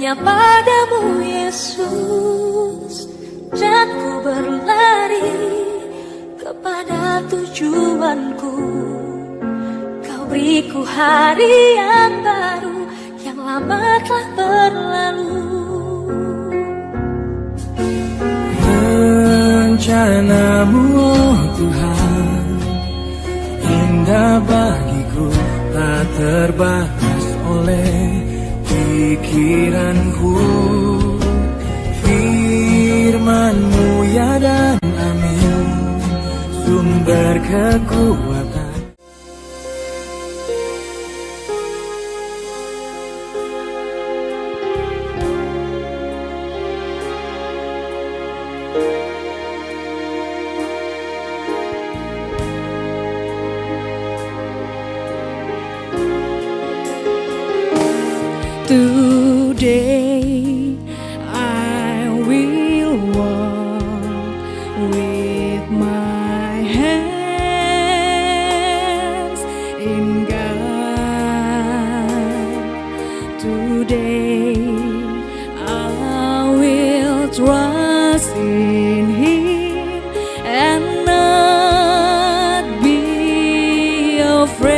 hanya padamu Yesus, dan ku berlari kepada tujuanku. Kau beriku hari yang baru, yang lama telah berlalu. Rencanamu oh Tuhan, indah bagiku, tak terbatas oleh pikiranku. Firman-Mu ya dan amin, sumber kekuatan. Today I will walk with my hands in God. Today I will trust in Him and not be afraid.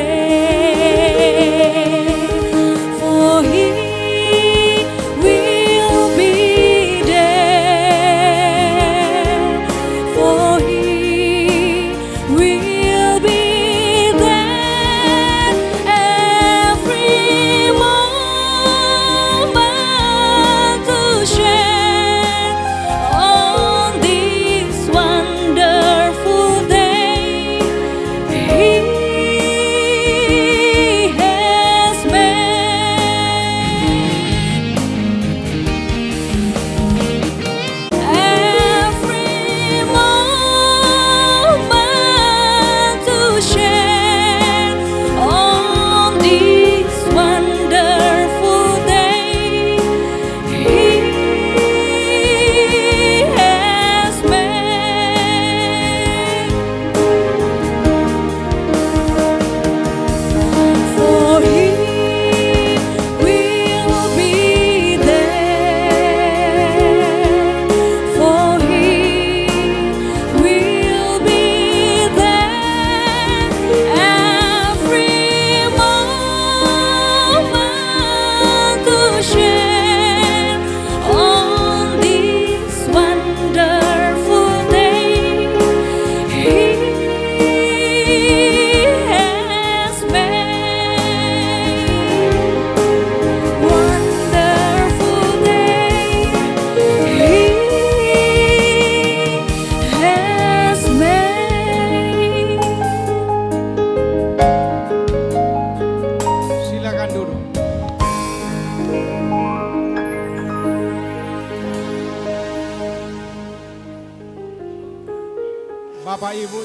Bapak Ibu,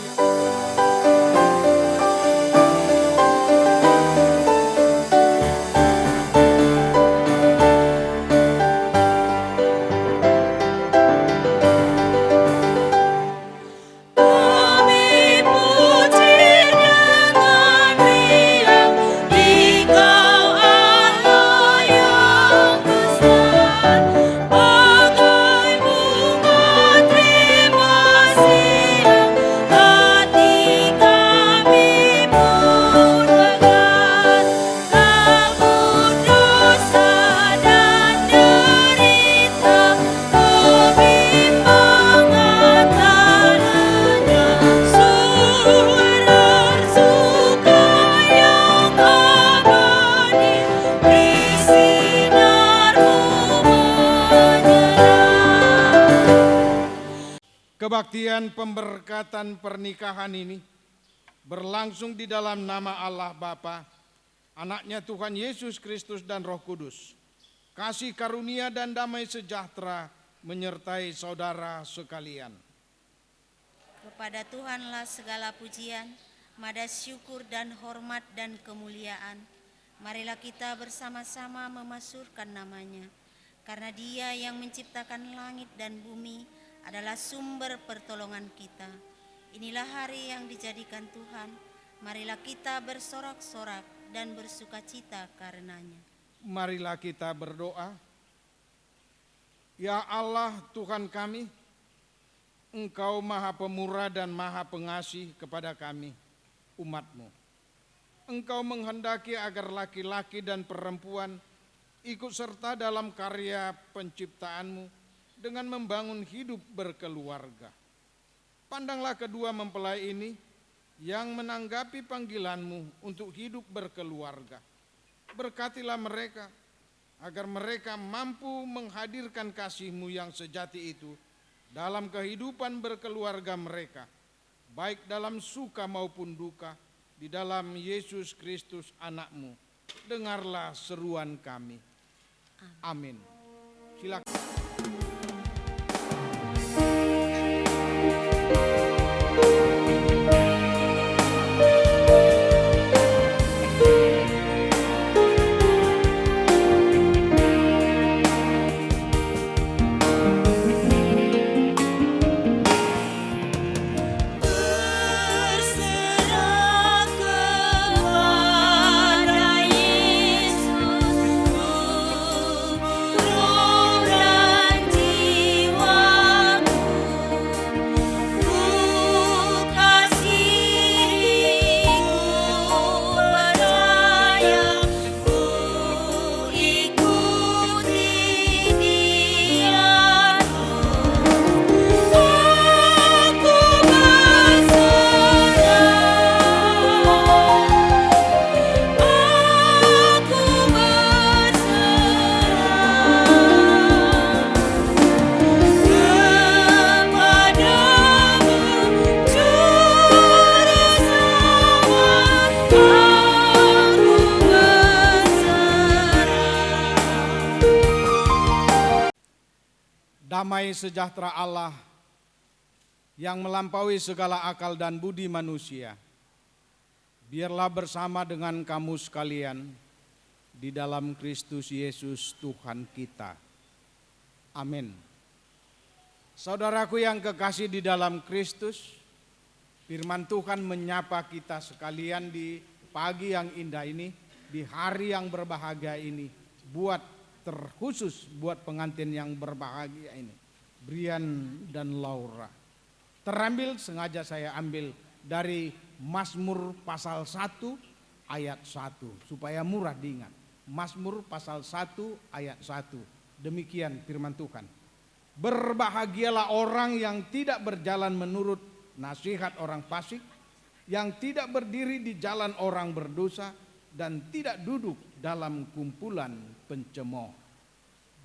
kebaktian pemberkatan pernikahan ini berlangsung di dalam nama Allah Bapa, Anaknya Tuhan Yesus Kristus dan Roh Kudus. Kasih karunia dan damai sejahtera menyertai saudara sekalian. Kepada Tuhanlah segala pujian, mada syukur dan hormat dan kemuliaan. Marilah kita bersama-sama memasyurkan namanya, karena Dia yang menciptakan langit dan bumi adalah sumber pertolongan kita. Inilah hari yang dijadikan Tuhan, marilah kita bersorak-sorak dan bersukacita karenanya. Marilah kita berdoa. Ya Allah Tuhan kami, Engkau maha pemurah dan maha pengasih kepada kami, umat-Mu. Engkau menghendaki agar laki-laki dan perempuan ikut serta dalam karya penciptaan-Mu dengan membangun hidup berkeluarga. Pandanglah kedua mempelai ini yang menanggapi panggilan-Mu untuk hidup berkeluarga. Berkatilah mereka, agar mereka mampu menghadirkan kasih-Mu yang sejati itu dalam kehidupan berkeluarga mereka, baik dalam suka maupun duka, di dalam Yesus Kristus anak-Mu. Dengarlah seruan kami. Amin. Silakan. Berserah kepada Yesus, roh dan jiwaku. Ku kasihi, ku percaya, ku ikuti Dia. Aku Damai sejahtera Allah yang melampaui segala akal dan budi manusia, biarlah bersama dengan kamu sekalian di dalam Kristus Yesus Tuhan kita. Amin. Saudaraku yang kekasih di dalam Kristus, firman Tuhan menyapa kita sekalian di pagi yang indah ini, di hari yang berbahagia ini, terkhusus buat pengantin yang berbahagia ini, Brian dan Laura. Terambil, sengaja saya ambil dari Mazmur pasal 1 ayat 1 supaya murah diingat. Mazmur pasal 1 ayat 1. Demikian firman Tuhan. Berbahagialah orang yang tidak berjalan menurut nasihat orang fasik, yang tidak berdiri di jalan orang berdosa, dan tidak duduk dalam kumpulan pencemooh.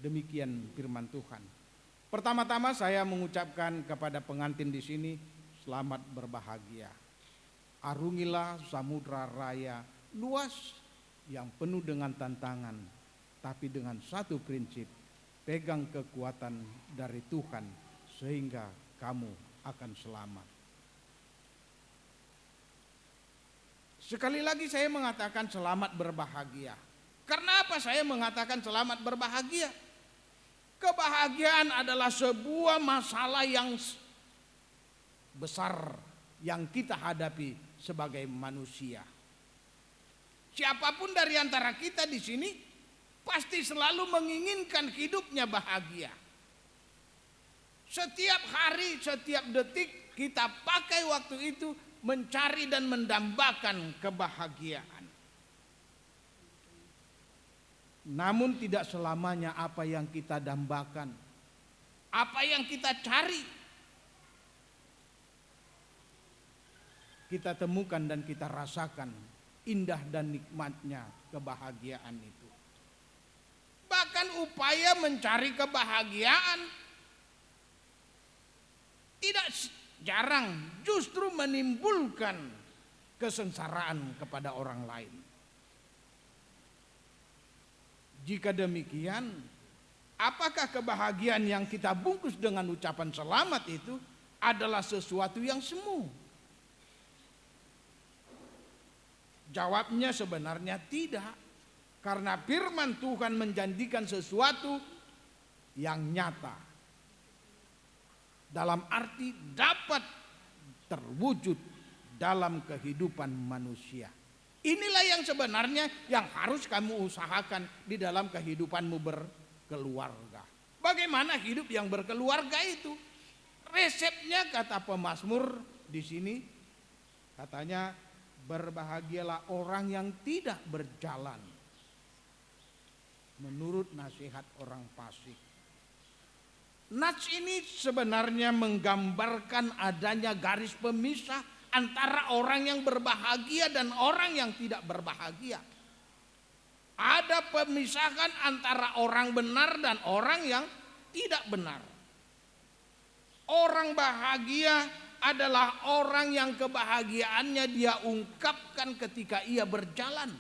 Demikian firman Tuhan. Pertama-tama saya mengucapkan kepada pengantin di sini, selamat berbahagia. Arungilah samudra raya luas yang penuh dengan tantangan, tapi dengan satu prinsip, pegang kekuatan dari Tuhan sehingga kamu akan selamat. Sekali lagi saya mengatakan selamat berbahagia. Karena apa saya mengatakan selamat berbahagia? Kebahagiaan adalah sebuah masalah yang besar yang kita hadapi sebagai manusia. Siapapun dari antara kita di sini pasti selalu menginginkan hidupnya bahagia. Setiap hari, setiap detik kita pakai waktu itu mencari dan mendambakan kebahagiaan. Namun tidak selamanya apa yang kita dambakan, apa yang kita cari, kita temukan dan kita rasakan indah dan nikmatnya kebahagiaan itu. Bahkan upaya mencari kebahagiaan tidak jarang justru menimbulkan kesengsaraan kepada orang lain. Jika demikian, apakah kebahagiaan yang kita bungkus dengan ucapan selamat itu adalah sesuatu yang semu? Jawabnya sebenarnya tidak, karena firman Tuhan menjanjikan sesuatu yang nyata, dalam arti dapat terwujud dalam kehidupan manusia. Inilah yang sebenarnya yang harus kamu usahakan di dalam kehidupanmu berkeluarga. Bagaimana hidup yang berkeluarga itu? Resepnya kata pemazmur di sini, katanya berbahagialah orang yang tidak berjalan menurut nasihat orang fasik. Nats ini sebenarnya menggambarkan adanya garis pemisah antara orang yang berbahagia dan orang yang tidak berbahagia. Ada pemisahan antara orang benar dan orang yang tidak benar. Orang bahagia adalah orang yang kebahagiaannya dia ungkapkan ketika ia berjalan.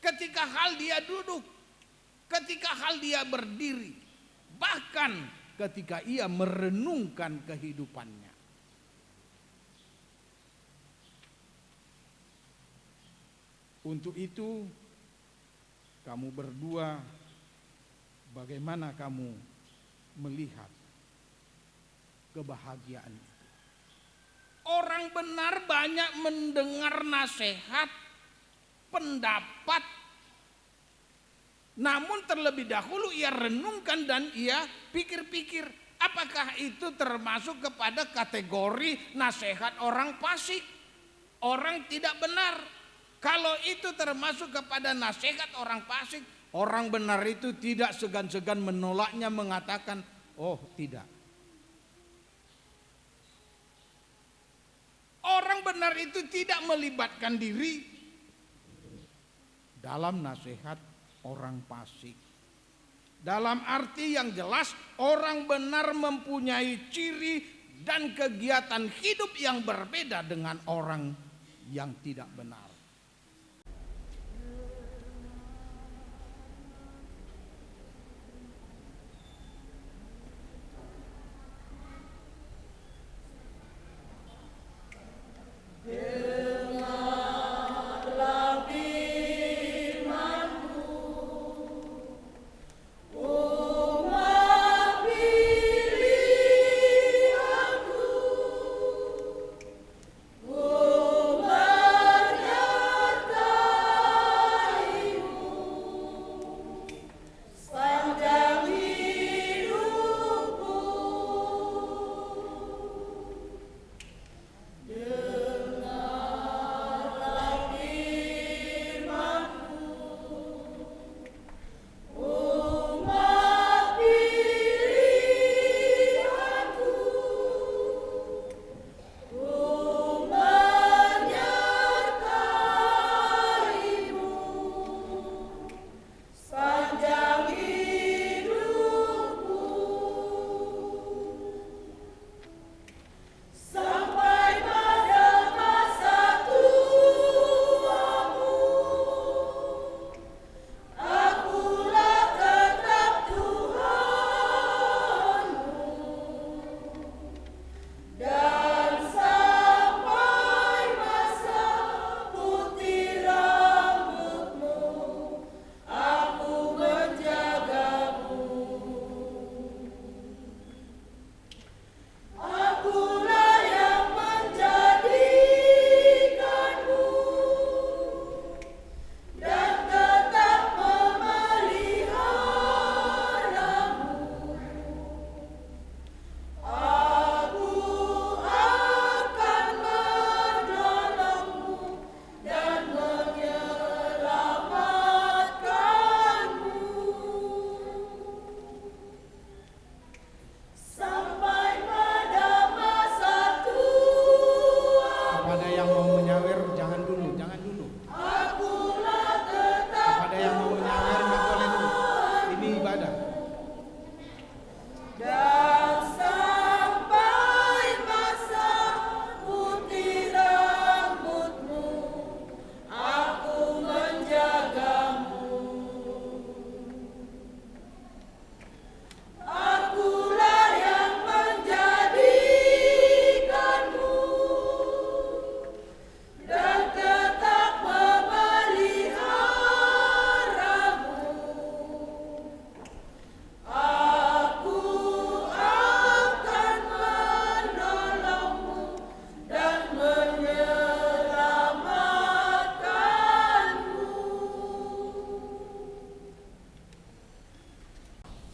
Ketika hal dia duduk, ketika hal dia berdiri, bahkan ketika ia merenungkan kehidupannya. Untuk itu, kamu berdua, bagaimana kamu melihat kebahagiaan itu? Orang benar banyak mendengar nasihat, pendapat, namun terlebih dahulu ia renungkan dan ia pikir-pikir, apakah itu termasuk kepada kategori nasihat orang fasik, orang tidak benar. Kalau itu termasuk kepada nasihat orang fasik, orang benar itu tidak segan-segan menolaknya, mengatakan, oh tidak. Orang benar itu tidak melibatkan diri dalam nasihat orang fasik. Dalam arti yang jelas, orang benar mempunyai ciri dan kegiatan hidup yang berbeda dengan orang yang tidak benar.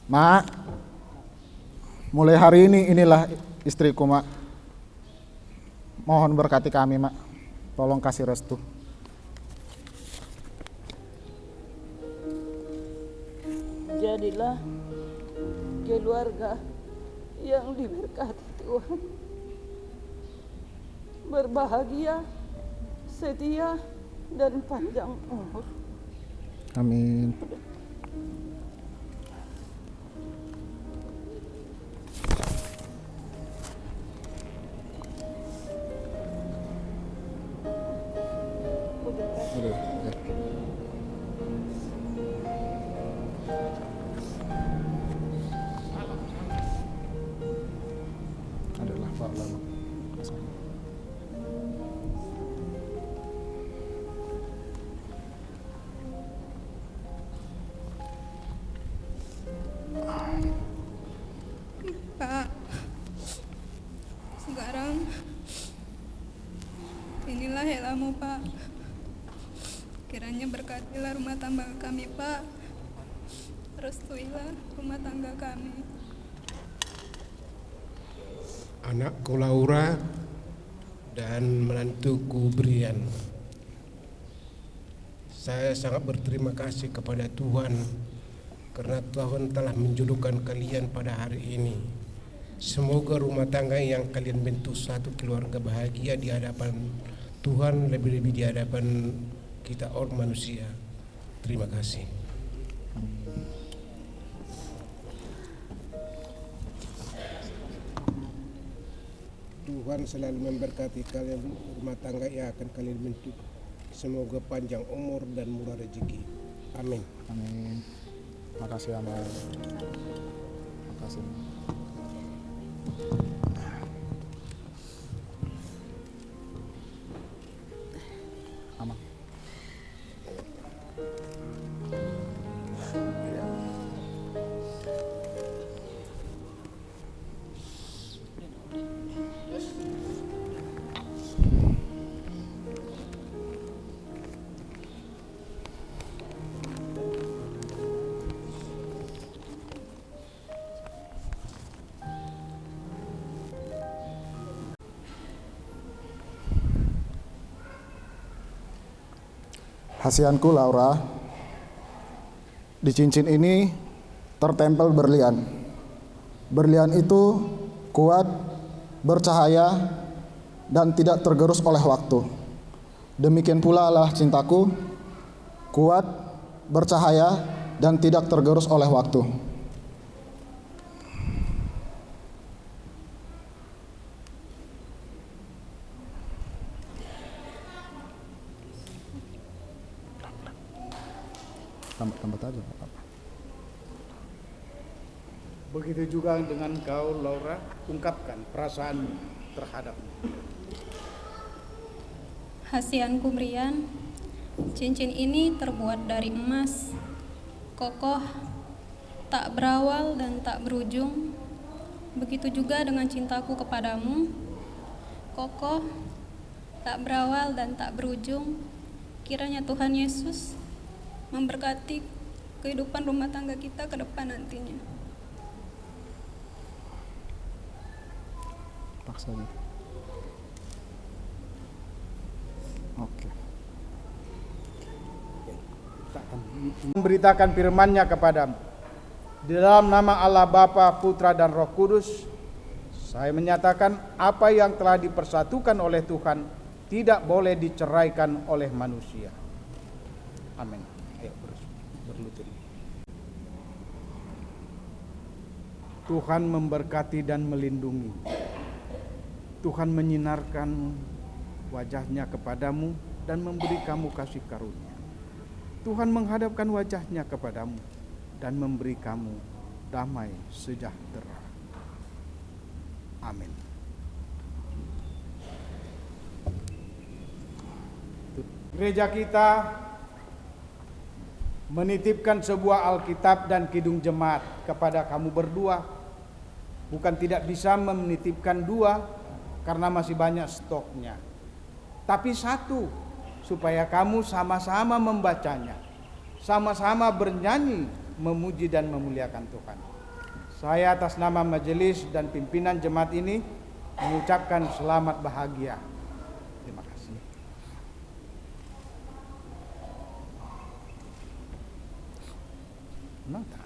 Mak, mulai hari ini inilah istriku, Mak. Mohon berkati kami, Mak. Tolong kasih restu. Jadilah keluarga yang diberkati Tuhan, berbahagia, setia, dan panjang umur. Amin. Adalah Pak Lama. Pak, sekarang inilah helamu, Pak. Kiranya berkatilah rumah tangga kami, Pak. Restuilah rumah tangga kami. Anakku Laura dan menantuku Brian, saya sangat berterima kasih kepada Tuhan karena Tuhan telah menjodohkan kalian pada hari ini. Semoga rumah tangga yang kalian bentuk satu keluarga bahagia di hadapan Tuhan, lebih-lebih di hadapan kita orang manusia. Terima kasih. Tuhan selalu memberkati kalian rumah tangga yang akan kalian bentuk. Semoga panjang umur dan murah rezeki. Amin. Amin. Makasih, Abang. Makasih. Aman. Hasianku Laura, di cincin ini tertempel berlian. Berlian itu kuat, bercahaya, dan tidak tergerus oleh waktu. Demikian pula lah cintaku, kuat, bercahaya, dan tidak tergerus oleh waktu. Tambah aja, Pak. Begitu juga dengan kau, Laura, ungkapkan perasaanmu terhadapnya. Hasianku Brian, cincin ini terbuat dari emas, kokoh, tak berawal dan tak berujung. Begitu juga dengan cintaku kepadamu, kokoh, tak berawal dan tak berujung. Kiranya Tuhan Yesus memberkati kehidupan rumah tangga kita ke depan nantinya. Paksa aja. Oke. Memberitakan firman-Nya kepadamu. Di dalam nama Allah Bapa, Putra dan Roh Kudus, saya menyatakan apa yang telah dipersatukan oleh Tuhan tidak boleh diceraikan oleh manusia. Amin. Ayo berlutut. Tuhan memberkati dan melindungi. Tuhan menyinarkan wajah-Nya kepadamu dan memberi kamu kasih karunia. Tuhan menghadapkan wajah-Nya kepadamu dan memberi kamu damai sejahtera. Amin. Gereja kita menitipkan sebuah Alkitab dan Kidung Jemaat kepada kamu berdua. Bukan tidak bisa menitipkan dua karena masih banyak stoknya, tapi satu, supaya kamu sama-sama membacanya, sama-sama bernyanyi memuji dan memuliakan Tuhan. Saya atas nama majelis dan pimpinan jemaat ini mengucapkan selamat bahagia. Terima kasih. Nota.